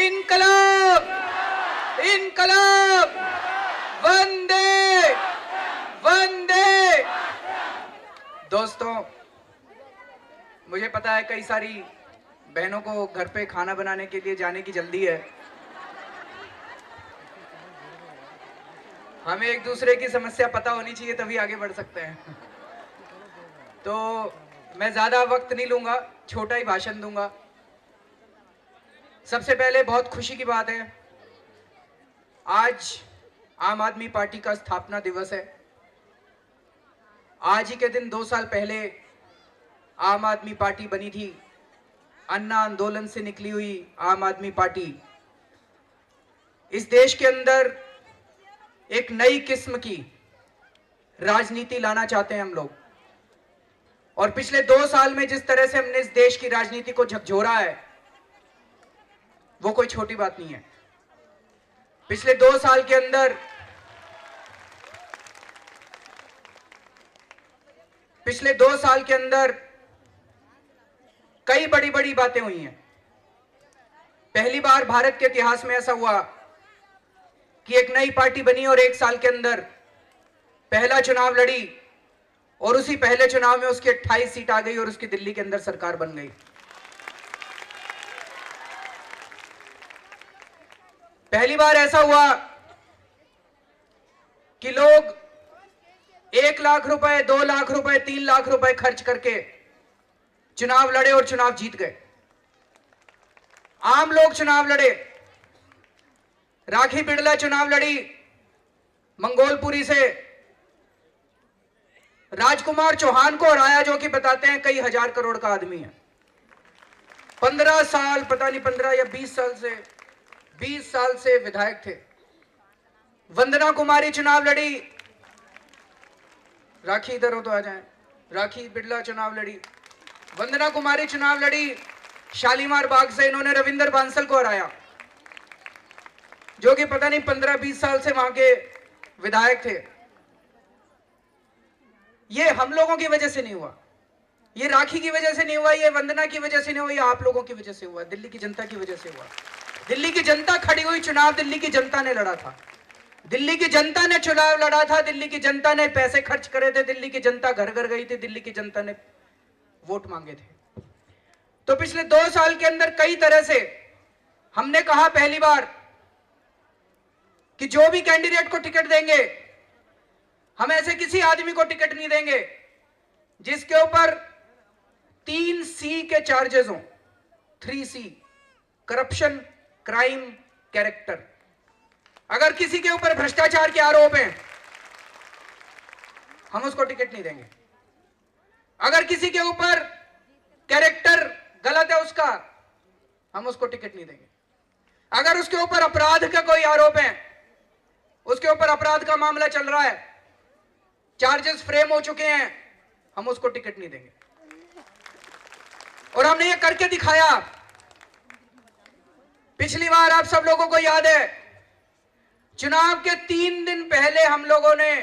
इनकलाब, इनकलाब, वंदे वंदे। दोस्तों, मुझे पता है कई सारी बहनों को घर पे खाना बनाने के लिए जाने की जल्दी है। हमें एक दूसरे की समस्या पता होनी चाहिए, तभी आगे बढ़ सकते हैं। तो मैं ज्यादा वक्त नहीं लूंगा, छोटा ही भाषण दूंगा। सबसे पहले बहुत खुशी की बात है, आज आम आदमी पार्टी का स्थापना दिवस है। आज ही के दिन 2 साल पहले आम आदमी पार्टी बनी थी। अन्ना आंदोलन से निकली हुई आम आदमी पार्टी इस देश के अंदर एक नई किस्म की राजनीति लाना चाहते हैं हम लोग। और पिछले 2 साल में जिस तरह से हमने इस देश की राजनीति को झकझोरा है, वो कोई छोटी बात नहीं है। पिछले 2 साल के अंदर कई बड़ी बड़ी बातें हुई हैं। पहली बार भारत के इतिहास में ऐसा हुआ कि एक नई पार्टी बनी और 1 साल के अंदर पहला चुनाव लड़ी और उसी पहले चुनाव में उसकी 28 सीट आ गई और उसकी दिल्ली के अंदर सरकार बन गई। पहली बार ऐसा हुआ कि लोग 1 लाख रुपए, 2 लाख रुपए, 3 लाख रुपए खर्च करके चुनाव लड़े और चुनाव जीत गए। आम लोग चुनाव लड़े। राखी बिड़ला चुनाव लड़ी मंगोलपुरी से, राजकुमार चौहान को हराया, जो कि बताते हैं कई हजार करोड़ का आदमी है। 15 साल, पता नहीं 15 या 20 साल से विधायक थे। वंदना कुमारी चुनाव लड़ी, राखी इधर हो तो आ जाए। राखी बिड़ला चुनाव लड़ी, वंदना कुमारी चुनाव लड़ी शालीमार बाग से। इन्होंने रविंदर बांसल को हराया, जो कि पता नहीं 15-20 साल से वहां के विधायक थे। ये हम लोगों की वजह से नहीं हुआ, ये राखी की वजह से नहीं हुआ, ये वंदना की वजह से नहीं हुआ, ये आप लोगों की वजह से हुआ, दिल्ली की जनता की वजह से हुआ। दिल्ली की जनता खड़ी हुई, चुनाव दिल्ली की जनता ने लड़ा था। दिल्ली की जनता ने चुनाव लड़ा था, दिल्ली की जनता ने पैसे खर्च करे थे, दिल्ली की जनता घर घर गई थी, दिल्ली की जनता ने वोट मांगे थे। तो पिछले 2 साल के अंदर कई तरह से हमने कहा पहली बार कि जो भी कैंडिडेट को टिकट देंगे, हम ऐसे किसी आदमी को टिकट नहीं देंगे जिसके ऊपर 3C के चार्जेस हों। 3C, corruption, crime, character. अगर किसी के ऊपर भ्रष्टाचार के आरोप हैं, हम उसको टिकट नहीं देंगे। अगर किसी के ऊपर कैरेक्टर गलत है उसका, हम उसको टिकट नहीं देंगे। अगर उसके ऊपर अपराध का कोई आरोप है, उसके ऊपर अपराध का मामला चल रहा है, चार्जेस फ्रेम हो चुके हैं, हम उसको टिकट नहीं देंगे। और हमने ये करके दिखाया। पिछली बार आप सब लोगों को याद है, चुनाव के 3 दिन पहले हम लोगों ने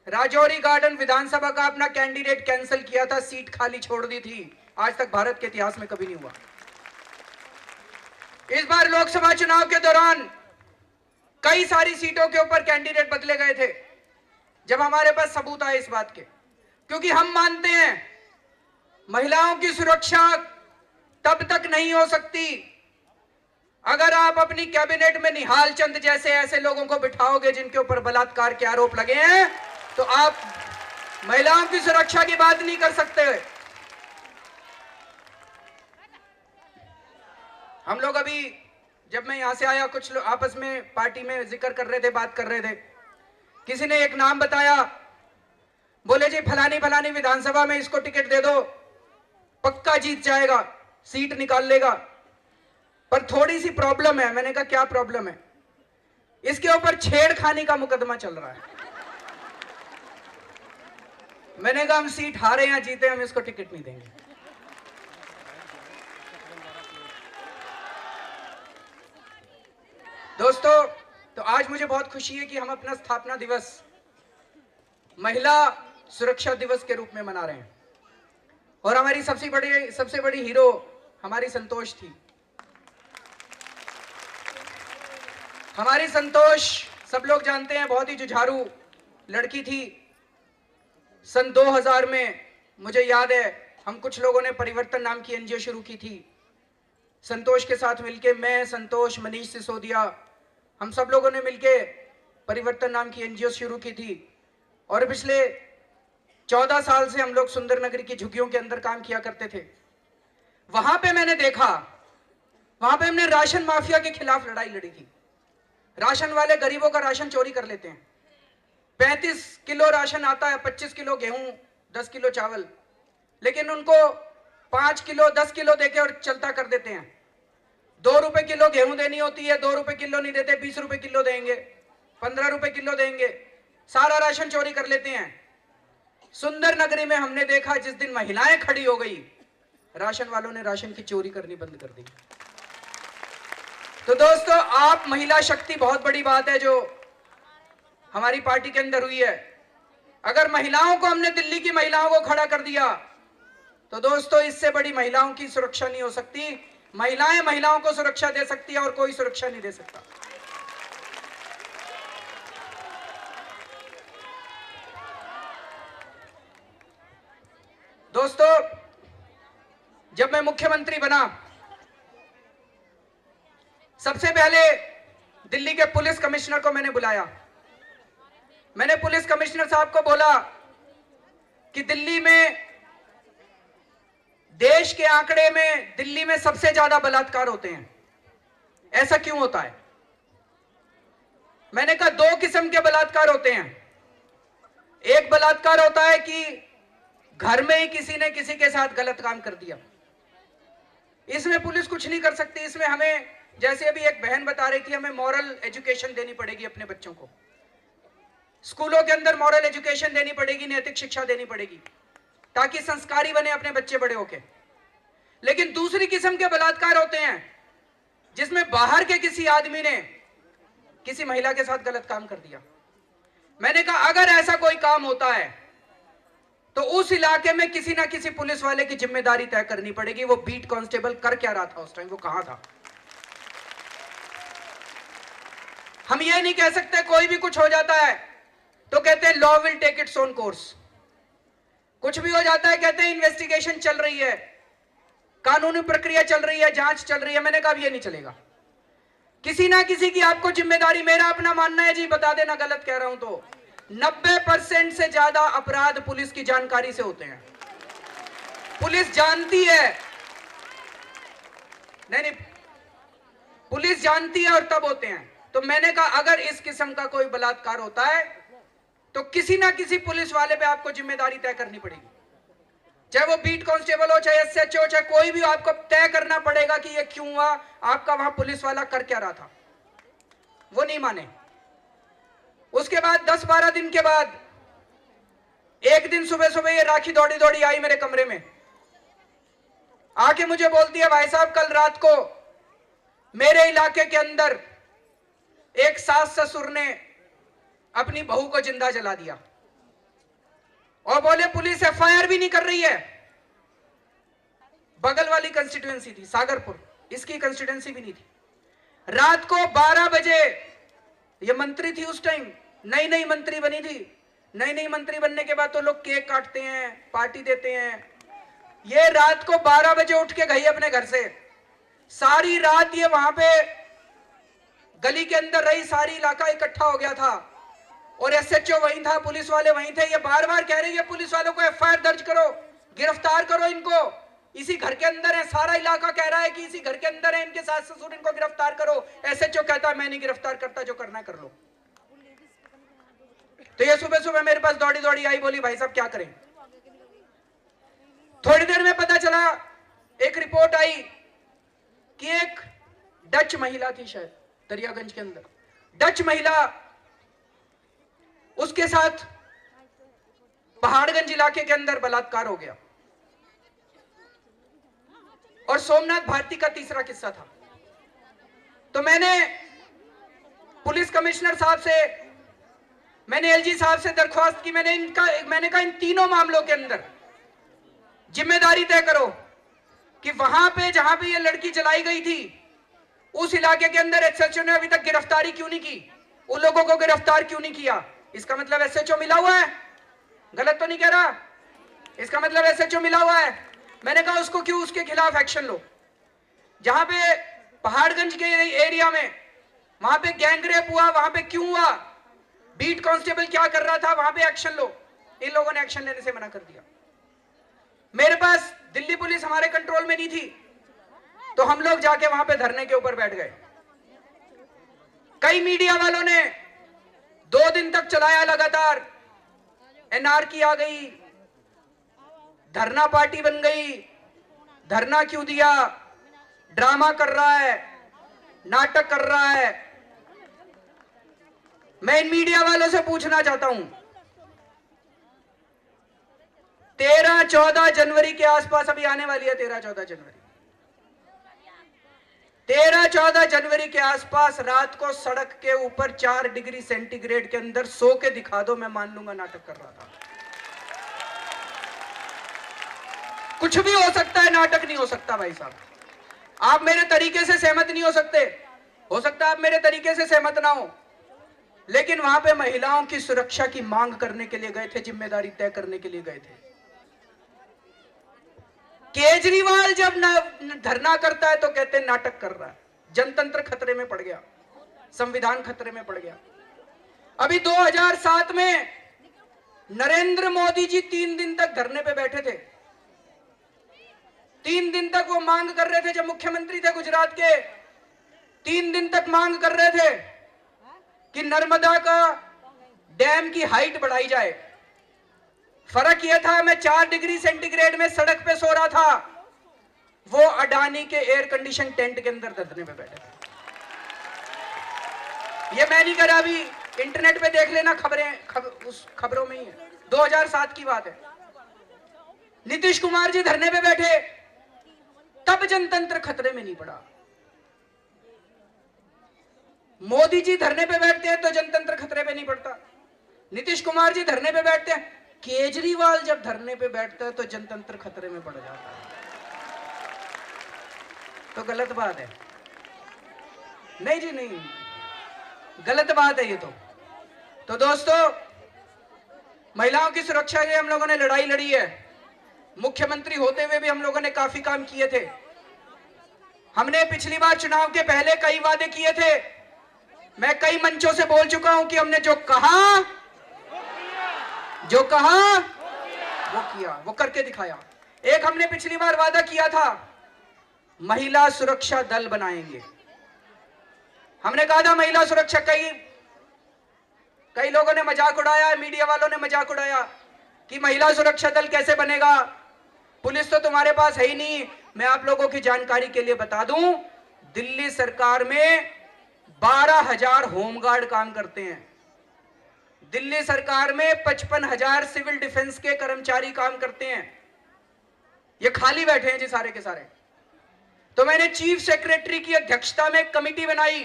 राजौरी गार्डन विधानसभा का अपना कैंडिडेट कैंसिल किया था, सीट खाली छोड़ दी थी। आज तक भारत के इतिहास में कभी नहीं हुआ। इस बार लोकसभा चुनाव के दौरान कई सारी सीटों के ऊपर कैंडिडेट बदले गए थे, जब हमारे पास सबूत आए इस बात के। क्योंकि हम मानते हैं महिलाओं की सुरक्षा तब तक नहीं हो सकती अगर आप अपनी कैबिनेट में निहाल चंद जैसे ऐसे लोगों को बिठाओगे जिनके ऊपर बलात्कार के आरोप लगे हैं, तो आप महिलाओं की सुरक्षा की बात नहीं कर सकते। हम लोग अभी, जब मैं यहां से आया, कुछ लोग आपस में पार्टी में जिक्र कर रहे थे, बात कर रहे थे। किसी ने एक नाम बताया, बोले जी फलानी फलानी विधानसभा में इसको टिकट दे दो, पक्का जीत जाएगा, सीट निकाल लेगा। पर थोड़ी सी प्रॉब्लम है। मैंने कहा क्या प्रॉब्लम है? इसके ऊपर छेड़खानी का मुकदमा चल रहा है। मैंने कहा हम सीट हारे या जीते, हम इसको टिकट नहीं देंगे। दोस्तों, तो आज मुझे बहुत खुशी है कि हम अपना स्थापना दिवस महिला सुरक्षा दिवस के रूप में मना रहे हैं। और हमारी सबसे बड़ी हीरो हमारी संतोष थी। हमारी संतोष सब लोग जानते हैं, बहुत ही जुझारू लड़की थी। सन 2000 में मुझे याद है, हम कुछ लोगों ने परिवर्तन नाम की एनजीओ शुरू की थी। संतोष के साथ मिलके, मैं, संतोष, मनीष सिसोदिया, हम सब लोगों ने मिलके परिवर्तन नाम की एनजीओ शुरू की थी। और पिछले 14 साल से हम लोग सुंदरनगर की झुग्गियों के अंदर काम किया करते थे। वहां पे मैंने देखा, वहां पे हमने राशन माफिया के खिलाफ लड़ाई लड़ी थी। राशन वाले गरीबों का राशन चोरी कर लेते हैं। 35 किलो राशन आता है, 25 किलो गेहूं, 10 किलो चावल, लेकिन उनको 5 किलो 10 किलो देके और चलता कर देते हैं। 2 रुपए किलो गेहूं देनी होती है, 2 रुपए किलो नहीं देते, 20 रुपए किलो देंगे, 15 रुपए किलो देंगे, सारा राशन चोरी कर लेते हैं। सुंदर नगरी में हमने देखा, जिस दिन महिलाएं खड़ी हो गई, राशन वालों ने राशन की चोरी करनी बंद कर दी। तो दोस्तों, आप महिला शक्ति बहुत बड़ी बात है जो हमारी पार्टी के अंदर हुई है। अगर महिलाओं को, हमने दिल्ली की महिलाओं को खड़ा कर दिया, तो दोस्तों इससे बड़ी महिलाओं की सुरक्षा नहीं हो सकती। महिलाएं महिलाओं को सुरक्षा दे सकती है और कोई सुरक्षा नहीं दे सकता। दोस्तों, जब मैं मुख्यमंत्री बना, सबसे पहले दिल्ली के पुलिस कमिश्नर को मैंने बुलाया। मैंने पुलिस कमिश्नर साहब को बोला कि दिल्ली में, देश के आंकड़े में दिल्ली में सबसे ज्यादा बलात्कार होते हैं, ऐसा क्यों होता है? मैंने कहा 2 किस्म के बलात्कार होते हैं। एक बलात्कार होता है कि घर में ही किसी ने किसी के साथ गलत काम कर दिया, इसमें पुलिस कुछ नहीं कर सकती। इसमें हमें, जैसे अभी एक बहन बता रही थी, हमें मॉरल एजुकेशन देनी पड़ेगी अपने बच्चों को। स्कूलों के अंदर मॉरल एजुकेशन देनी पड़ेगी, नैतिक शिक्षा देनी पड़ेगी, ताकि संस्कारी बने अपने बच्चे बड़े होके। लेकिन दूसरी किस्म के बलात्कार होते हैं जिसमें बाहर के किसी आदमी ने किसी महिला के साथ गलत काम कर दिया। मैंने कहा अगर ऐसा कोई काम होता है तो उस इलाके में किसी ना किसी पुलिस वाले की जिम्मेदारी तय करनी पड़ेगी। वो बीट कांस्टेबल कर क्या रहा था उस टाइम, वो कहां था? हम ये नहीं कह सकते कोई भी कुछ हो जाता है तो कहते हैं law will take its own course. कुछ भी हो जाता है कहते हैं इन्वेस्टिगेशन चल रही है, कानूनी प्रक्रिया चल रही है, जांच चल रही है। मैंने कहा ये नहीं चलेगा, किसी ना किसी की आपको जिम्मेदारी। मेरा अपना मानना है जी, बता देना गलत कह रहा हूं तो, 90% से ज्यादा अपराध पुलिस की जानकारी से होते हैं। पुलिस जानती है, नहीं, पुलिस जानती है और तब होते हैं। तो मैंने कहा अगर इस किस्म का कोई बलात्कार होता है तो किसी ना किसी पुलिस वाले पे आपको जिम्मेदारी तय करनी पड़ेगी, चाहे वो बीट कांस्टेबल हो, चाहे एसएचओ, चाहे कोई भी, आपको तय करना पड़ेगा कि ये क्यों हुआ, आपका वहां पुलिस वाला कर क्या रहा था। वो नहीं माने। उसके बाद 10-12 दिन के बाद एक दिन सुबह सुबह ये राखी दौड़ी दौड़ी आई मेरे कमरे में, आके मुझे बोलती है भाई साहब कल रात को मेरे इलाके के अंदर एक सास ससुर ने अपनी बहू को जिंदा जला दिया, और बोले पुलिस एफआईआर भी नहीं कर रही है। बगल वाली कंस्टिट्यूएंसी थी सागरपुर, इसकी कंस्टिट्यूएंसी भी नहीं थी। रात को 12 बजे, ये मंत्री थी उस टाइम, नई नई मंत्री बनी थी। नई नई मंत्री बनने के बाद तो लोग केक काटते हैं, पार्टी देते हैं। ये रात को 12 बजे उठ के गई अपने घर से। सारी रात ये वहां पे गली के अंदर रही, सारी इलाका इकट्ठा हो गया था, और एसएचओ वहीं था, पुलिस वाले वहीं थे। ये बार बार कह रही है पुलिस वालों को एफआईआर दर्ज करो, गिरफ्तार करो इनको, इसी घर के अंदर है। सारा इलाका कह रहा है कि इसी घर के अंदर है, इनके सास ससुर, इनको गिरफ्तार करो। एसएचओ कहता है मैं नहीं गिरफ्तार करता, जो करना कर लो। तो ये सुबह सुबह मेरे पास दौड़ी दौड़ी आई, बोली भाई साहब क्या करें। थोड़ी देर में पता चला, एक रिपोर्ट आई कि एक डच महिला थी, शायद दरियागंज के अंदर डच महिला, उसके साथ पहाड़गंज इलाके के अंदर बलात्कार हो गया। और सोमनाथ भारती का तीसरा किस्सा था। तो मैंने पुलिस कमिश्नर साहब से, मैंने एलजी साहब से दरख्वास्त की, मैंने कहा इन तीनों मामलों के अंदर जिम्मेदारी तय करो कि वहां पे जहां पे ये लड़की जलाई गई थी उस इलाके के अंदर एसएचओ ने अभी तक गिरफ्तारी क्यों नहीं की? उन लोगों को गिरफ्तार क्यों नहीं किया? इसका मतलब एसएचओ मिला हुआ है? गलत तो नहीं कह रहा? इसका मतलब एसएचओ मिला हुआ है। मैंने कहा उसको क्यों, उसके खिलाफ एक्शन लो। जहां पे पहाड़गंज के एरिया में वहां पे गैंगरेप हुआ, वहां पे क्यों हुआ? बीट कांस्टेबल क्या कर रहा था, वहां पे एक्शन लो। इन लोगों ने एक्शन लेने से मना कर दिया। मेरे पास दिल्ली पुलिस हमारे कंट्रोल में नहीं थी, तो हम लोग जाके वहां पे धरने के ऊपर बैठ गए। कई मीडिया वालों ने 2 दिन तक चलाया लगातार, एनआरकी आ गई, धरना पार्टी बन गई, धरना क्यों दिया, ड्रामा कर रहा है, नाटक कर रहा है। मैं इन मीडिया वालों से पूछना चाहता हूं, 13-14 जनवरी के आसपास अभी आने वाली है, 13-14 जनवरी, 13-14 जनवरी के आसपास रात को सड़क के ऊपर 4 डिग्री सेंटीग्रेड के अंदर सो के दिखा दो, मैं मान लूंगा नाटक कर रहा था। कुछ भी हो सकता है, नाटक नहीं हो सकता भाई साहब। आप मेरे तरीके से सहमत नहीं हो सकते, हो सकता है आप मेरे तरीके से सहमत ना हो, लेकिन वहां पे महिलाओं की सुरक्षा की मांग करने के लिए गए थे, जिम्मेदारी तय करने के लिए गए थे। केजरीवाल जब धरना करता है तो कहते हैं नाटक कर रहा है। जनतंत्र खतरे में पड़ गया, संविधान खतरे में पड़ गया। अभी 2007 में नरेंद्र मोदी जी 3 दिन तक धरने पे बैठे थे। 3 दिन तक वो मांग कर रहे थे, जब मुख्यमंत्री थे गुजरात के, 3 दिन तक मांग कर रहे थे कि नर्मदा का डैम की हाइट बढ़ाई जाए। फर्क यह था, मैं 4 डिग्री सेंटीग्रेड में सड़क पे सो रहा था, वो अडानी के एयर कंडीशन टेंट के अंदर धरने पे बैठे थे। ये मैं नहीं करा, अभी इंटरनेट पे देख लेना, उस खबरों में ही है, 2007 की बात है। नीतीश कुमार जी धरने पे बैठे, तब जनतंत्र खतरे में नहीं पड़ा। मोदी जी धरने पे बैठते हैं तो जनतंत्र खतरे पे नहीं पड़ता। नीतीश कुमार जी धरने पे बैठते हैं, केजरीवाल जब धरने पे बैठता है तो जनतंत्र खतरे में पड़ जाता है। तो गलत बात है। नहीं जी नहीं, गलत बात है ये तो दोस्तों, महिलाओं की सुरक्षा के लिए हम लोगों ने लड़ाई लड़ी है। मुख्यमंत्री होते हुए भी हम लोगों ने काफी काम किए थे। हमने पिछली बार चुनाव के पहले कई वादे किए थे। मैं कई मंचों से बोल चुका हूं कि हमने जो कहा वो किया, वो करके दिखाया। एक हमने पिछली बार वादा किया था, महिला सुरक्षा दल बनाएंगे। हमने कहा था महिला सुरक्षा, कई लोगों ने मजाक उड़ाया, मीडिया वालों ने मजाक उड़ाया कि महिला सुरक्षा दल कैसे बनेगा, पुलिस तो तुम्हारे पास है ही नहीं। मैं आप लोगों की जानकारी के लिए बता दूं, दिल्ली सरकार में 12,000 होमगार्ड काम करते हैं। दिल्ली सरकार में 55,000 सिविल डिफेंस के कर्मचारी काम करते हैं। ये खाली बैठे हैं जी सारे के सारे। तो मैंने चीफ सेक्रेटरी की अध्यक्षता में एक कमेटी बनाई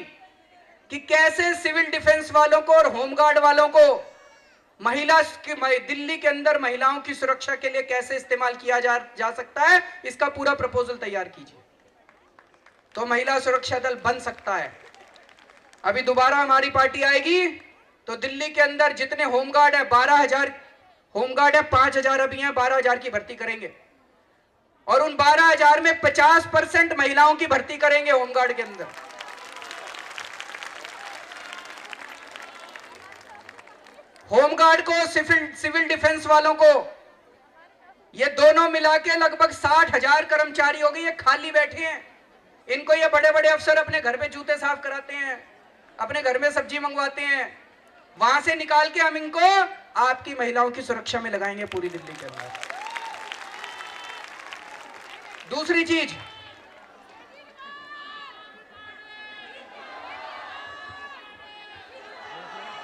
कि कैसे सिविल डिफेंस वालों को और होमगार्ड वालों को दिल्ली के अंदर महिलाओं की सुरक्षा के लिए कैसे इस्तेमाल किया जा सकता है, इसका पूरा प्रपोजल तैयार कीजिए। तो महिला सुरक्षा दल बन सकता है। अभी दोबारा हमारी पार्टी आएगी तो दिल्ली के अंदर जितने होमगार्ड है, 12,000 होमगार्ड है, 5,000 अभी हैं, 12,000 की भर्ती करेंगे और उन 12,000 में 50% महिलाओं की भर्ती करेंगे होमगार्ड के अंदर। होमगार्ड को, सिविल डिफेंस वालों को, ये दोनों मिला के लगभग 60,000 कर्मचारी हो गए। ये खाली बैठे हैं, इनको ये बड़े बड़े अफसर अपने घर पे जूते साफ कराते हैं, अपने घर में सब्जी मंगवाते हैं, वहां से निकाल के हम इनको आपकी महिलाओं की सुरक्षा में लगाएंगे पूरी दिल्ली के अंदर। दूसरी चीज,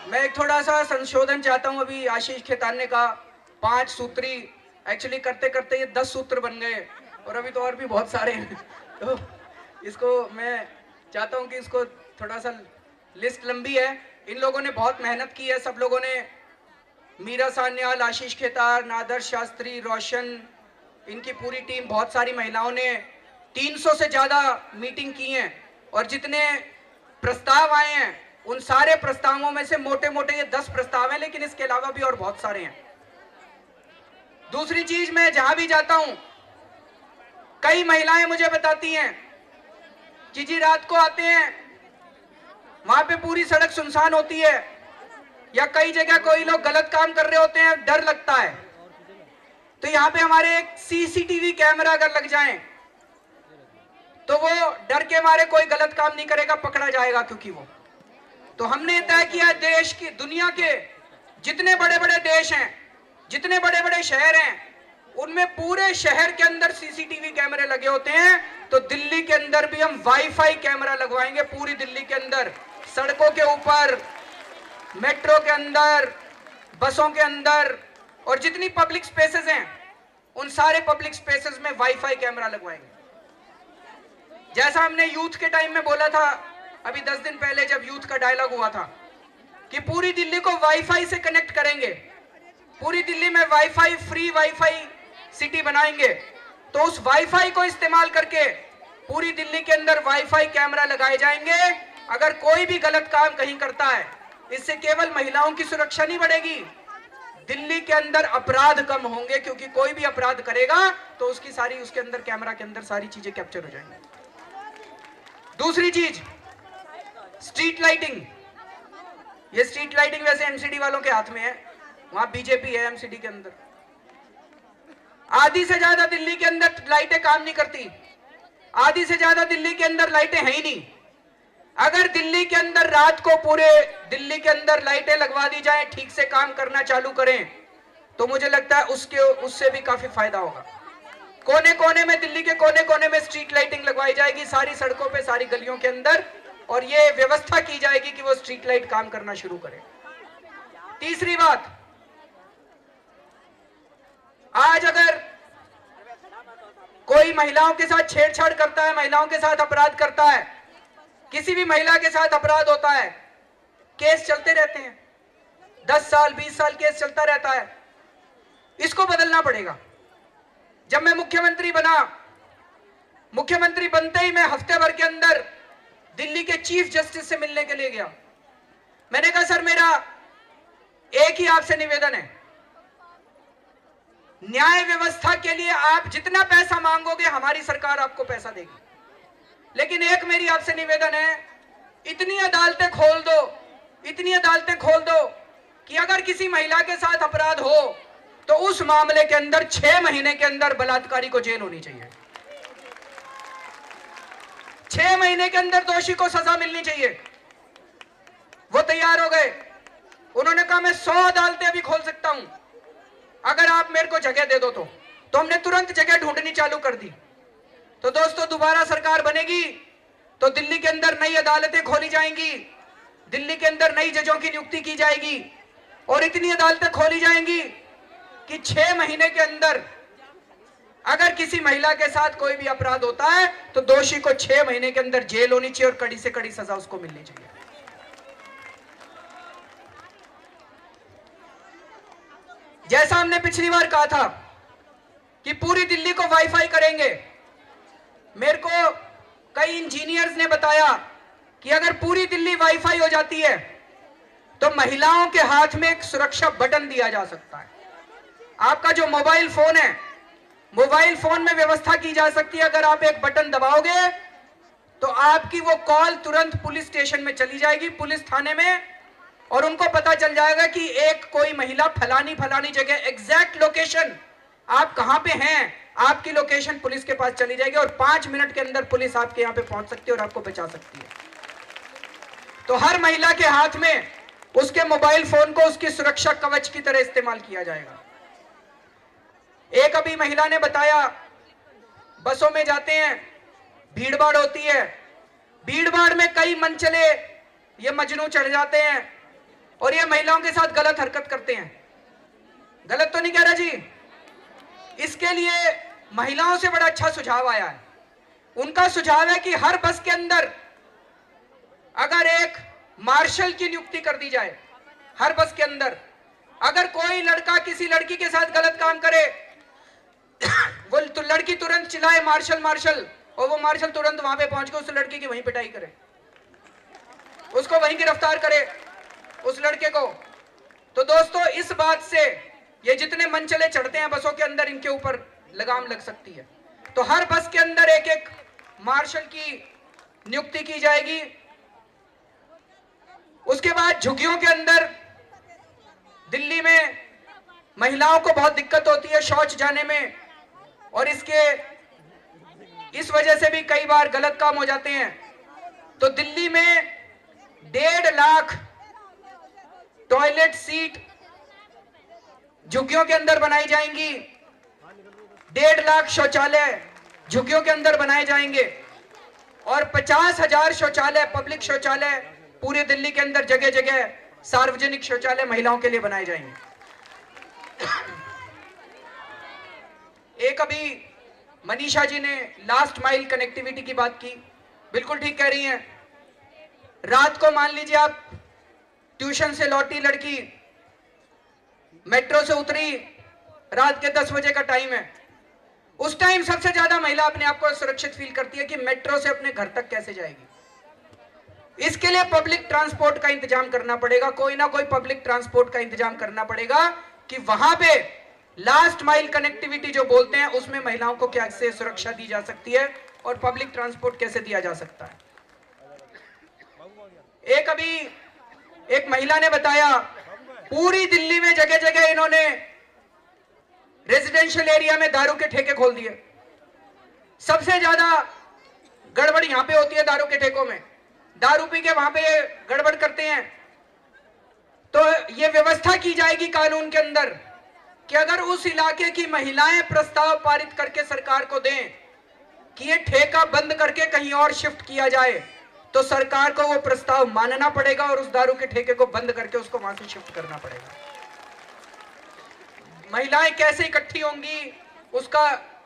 मैं एक थोड़ा सा संशोधन चाहता हूं। अभी आशीष खेतान ने कहा 5 सूत्री, एक्चुअली करते करते ये 10 सूत्र बन गए और अभी तो और भी बहुत सारे हैं। तो इसको मैं चाहता हूं कि इसको थोड़ा सा, लिस्ट लंबी है, इन लोगों ने बहुत मेहनत की है। सब लोगों ने, मीरा सान्याल, आशीष खेतान, आदर्श शास्त्री, रोशन, इनकी पूरी टीम, बहुत सारी महिलाओं ने 300 से ज्यादा मीटिंग की हैं और जितने प्रस्ताव आए हैं उन सारे प्रस्तावों में से मोटे मोटे ये 10 प्रस्ताव हैं, लेकिन इसके अलावा भी और बहुत सारे हैं। दूसरी चीज, मैं जहां भी जाता हूं कई महिलाएं मुझे बताती हैं कि जी रात को आते हैं, वहां पे पूरी सड़क सुनसान होती है, या कई जगह कोई लोग गलत काम कर रहे होते हैं, डर लगता है। तो यहाँ पे हमारे एक सीसीटीवी कैमरा अगर लग जाए तो वो डर के मारे कोई गलत काम नहीं करेगा, पकड़ा जाएगा। क्योंकि वो तो हमने तय किया, देश की दुनिया के जितने बड़े बड़े देश हैं, जितने बड़े बड़े शहर हैं, उनमें पूरे शहर के अंदर सीसीटीवी कैमरे लगे होते हैं। तो दिल्ली के अंदर भी हम वाईफाई कैमरा लगवाएंगे, पूरी दिल्ली के अंदर, सड़कों के ऊपर, मेट्रो के अंदर, बसों के अंदर, और जितनी पब्लिक स्पेसेस हैं उन सारे पब्लिक स्पेसेस में वाईफाई कैमरा लगवाएंगे। जैसा हमने यूथ के टाइम में बोला था, अभी 10 दिन पहले जब यूथ का डायलॉग हुआ था कि पूरी दिल्ली को वाईफाई से कनेक्ट करेंगे, पूरी दिल्ली में वाईफाई, फ्री वाईफाई सिटी बनाएंगे। तो उस वाईफाई को इस्तेमाल करके पूरी दिल्ली के अंदर वाईफाई कैमरा लगाए जाएंगे। अगर कोई भी गलत काम कहीं करता है, इससे केवल महिलाओं की सुरक्षा नहीं बढ़ेगी, दिल्ली के अंदर अपराध कम होंगे, क्योंकि कोई भी अपराध करेगा तो उसकी सारी, उसके अंदर कैमरा के अंदर सारी चीजें कैप्चर हो जाएंगी। दूसरी चीज, स्ट्रीट लाइटिंग। ये स्ट्रीट लाइटिंग वैसे एमसीडी वालों के हाथ में है, वहां बीजेपी है एमसीडी के अंदर। आधी से ज्यादा दिल्ली के अंदर लाइटें काम नहीं करती, आधी से ज्यादा दिल्ली के अंदर लाइटें हैं ही नहीं। अगर दिल्ली के अंदर रात को पूरे दिल्ली के अंदर लाइटें लगवा दी जाए, ठीक से काम करना चालू करें, तो मुझे लगता है उससे भी काफी फायदा होगा। कोने कोने में, दिल्ली के कोने कोने में स्ट्रीट लाइटिंग लगवाई जाएगी, सारी सड़कों पे, सारी गलियों के अंदर, और ये व्यवस्था की जाएगी कि वो स्ट्रीट लाइट काम करना शुरू करें। तीसरी बात, आज अगर कोई महिलाओं के साथ छेड़छाड़ करता है, महिलाओं के साथ अपराध करता है, किसी भी महिला के साथ अपराध होता है, केस चलते रहते हैं, 10 साल 20 साल केस चलता रहता है। इसको बदलना पड़ेगा। जब मैं मुख्यमंत्री बना, मुख्यमंत्री बनते ही मैं हफ्ते भर के अंदर दिल्ली के चीफ जस्टिस से मिलने के लिए गया। मैंने कहा, सर मेरा एक ही आपसे निवेदन है, न्याय व्यवस्था के लिए आप जितना पैसा मांगोगे हमारी सरकार आपको पैसा देगी, लेकिन एक मेरी आपसे निवेदन है, इतनी अदालतें खोल दो, इतनी अदालतें खोल दो कि अगर किसी महिला के साथ अपराध हो तो उस मामले के अंदर 6 महीने के अंदर बलात्कारी को जेल होनी चाहिए, 6 महीने के अंदर दोषी को सजा मिलनी चाहिए। वो तैयार हो गए, उन्होंने कहा मैं 100 अदालतें अभी खोल सकता हूं, अगर आप मेरे को जगह दे दो तो हमने तुरंत जगह ढूंढनी चालू कर दी। तो दोस्तों, दोबारा सरकार बनेगी तो दिल्ली के अंदर नई अदालतें खोली जाएंगी, दिल्ली के अंदर नई जजों की नियुक्ति की जाएगी, और इतनी अदालतें खोली जाएंगी कि 6 महीने के अंदर अगर किसी महिला के साथ कोई भी अपराध होता है तो दोषी को 6 महीने के अंदर जेल होनी चाहिए और कड़ी से कड़ी सजा उसको मिलनी चाहिए। जैसा हमने पिछली बार कहा था कि पूरी दिल्ली को वाईफाई करेंगे, मेरे को कई इंजीनियर्स ने बताया कि अगर पूरी दिल्ली वाईफाई हो जाती है तो महिलाओं के हाथ में एक सुरक्षा बटन दिया जा सकता है। आपका जो मोबाइल फोन है, मोबाइल फोन में व्यवस्था की जा सकती है, अगर आप एक बटन दबाओगे तो आपकी वो कॉल तुरंत पुलिस स्टेशन में चली जाएगी, पुलिस थाने में, और उनको पता चल जाएगा कि एक कोई महिला फलानी फलानी जगह, एग्जैक्ट लोकेशन आप कहां पे हैं, आपकी लोकेशन पुलिस के पास चली जाएगी और 5 मिनट के अंदर पुलिस आपके यहां पे पहुंच सकती है और आपको बचा सकती है। तो हर महिला के हाथ में उसके मोबाइल फोन को उसकी सुरक्षा कवच की तरह इस्तेमाल किया जाएगा। एक अभी महिला ने बताया, बसों में जाते हैं, भीड़ भाड़ होती है, भीड़ भाड़ में कई मनचले ये मजनू चढ़ जाते हैं और ये महिलाओं के साथ गलत हरकत करते हैं। गलत तो नहीं कह रहा जी। इसके लिए महिलाओं से बड़ा अच्छा सुझाव आया है। उनका सुझाव है कि हर बस के अंदर अगर एक मार्शल की नियुक्ति कर दी जाए, हर बस के अंदर अगर कोई लड़का किसी लड़की के साथ गलत काम करे वो तो लड़की तुरंत चिल्लाए मार्शल मार्शल, और वो मार्शल तुरंत वहां पे पहुंच के उस लड़के की वहीं पिटाई करे, उसको वहीं गिरफ्तार करे, उस लड़के को। तो दोस्तों इस बात से ये जितने मनचले चढ़ते हैं बसों के अंदर, इनके ऊपर लगाम लग सकती है। तो हर बस के अंदर एक एक मार्शल की नियुक्ति की जाएगी। उसके बाद झुग्गियों के अंदर दिल्ली में महिलाओं को बहुत दिक्कत होती है शौच जाने में, और इस वजह से भी कई बार गलत काम हो जाते हैं। तो दिल्ली में 1.5 लाख टॉयलेट सीट झुग्गियों के अंदर बनाई जाएंगी, 1.5 लाख शौचालय झुग्गियों के अंदर बनाए जाएंगे, और 50,000 शौचालय, पब्लिक शौचालय पूरे दिल्ली के अंदर जगह जगह सार्वजनिक शौचालय महिलाओं के लिए बनाए जाएंगे। एक अभी मनीषा जी ने लास्ट माइल कनेक्टिविटी की बात की, बिल्कुल ठीक कह रही हैं। रात को मान लीजिए आप ट्यूशन से लौटी लड़की, मेट्रो से उतरी, रात के 10 बजे का टाइम है, उस टाइम सबसे ज्यादा महिला अपने आप को सुरक्षित फील करती है कि मेट्रो से अपने घर तक कैसे जाएगी। इसके लिए पब्लिक ट्रांसपोर्ट का इंतजाम करना पड़ेगा, कोई ना कोई पब्लिक ट्रांसपोर्ट का इंतजाम करना पड़ेगा कि वहां पे लास्ट माइल कनेक्टिविटी जो बोलते हैं उसमें महिलाओं को कैसे सुरक्षा दी जा सकती है और पब्लिक ट्रांसपोर्ट कैसे दिया जा सकता है। एक महिला ने बताया पूरी दिल्ली में जगह जगह इन्होंने रेजिडेंशियल एरिया में दारू के ठेके खोल दिए। सबसे ज्यादा गड़बड़ यहां पे होती है दारू के ठेकों में, दारू पी के वहां पे गड़बड़ करते हैं। तो ये व्यवस्था की जाएगी कानून के अंदर कि अगर उस इलाके की महिलाएं प्रस्ताव पारित करके सरकार को दें कि ये ठेका बंद करके कहीं और शिफ्ट किया जाए, तो सरकार को वो प्रस्ताव मानना पड़ेगा और उस दारू के ठेके को बंद करके उसको वहां से शिफ्ट करना पड़ेगा। महिलाएं कैसे इकट्ठी होंगी उसका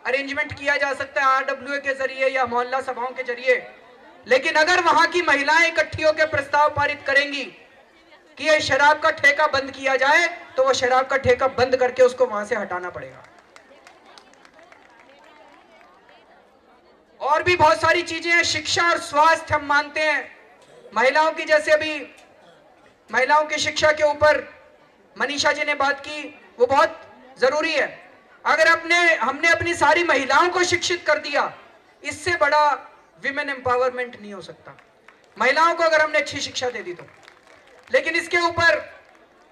अरेंजमेंट किया जा सकता है RWA के जरिए या मोहल्ला सभाओं के जरिए, लेकिन अगर वहां की महिलाएं इकट्ठी होकर प्रस्ताव पारित करेंगी कि ये शराब का ठेका बंद किया जाए, तो वो शराब का ठेका बंद करके उसको वहां से हटाना पड़ेगा। और भी बहुत सारी चीजें हैं, शिक्षा और स्वास्थ्य हम मानते हैं महिलाओं की, जैसे अभी महिलाओं की शिक्षा के ऊपर मनीषा जी ने बात की, वो बहुत जरूरी है। अगर हमने अपनी सारी महिलाओं को शिक्षित कर दिया, इससे बड़ा विमेन एम्पावरमेंट नहीं हो सकता। महिलाओं को अगर हमने अच्छी शिक्षा दे दी तो। लेकिन इसके ऊपर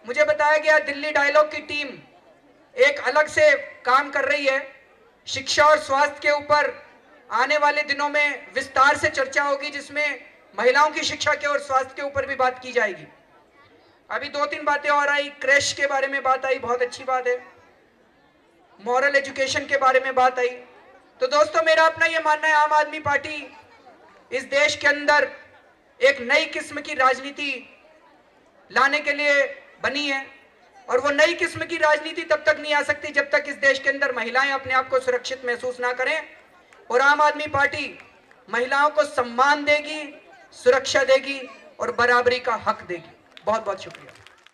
मुझे बताया गया दिल्ली डायलॉग की टीम एक अलग से काम कर रही है। शिक्षा और स्वास्थ्य के ऊपर आने वाले दिनों में विस्तार से चर्चा होगी, जिसमें महिलाओं की शिक्षा के और स्वास्थ्य के ऊपर भी बात की जाएगी। अभी 2-3 बातें और आई, क्रैश के बारे में बात आई, बहुत अच्छी बात है। मॉरल एजुकेशन के बारे में बात आई। तो दोस्तों मेरा अपना ये मानना है, आम आदमी पार्टी इस देश के अंदर एक नई किस्म की राजनीति लाने के लिए बनी है, और वो नई किस्म की राजनीति तब तक नहीं आ सकती जब तक इस देश के अंदर महिलाएं अपने आप को सुरक्षित महसूस ना करें। और आम आदमी पार्टी महिलाओं को सम्मान देगी, सुरक्षा देगी और बराबरी का हक देगी। बहुत बहुत शुक्रिया।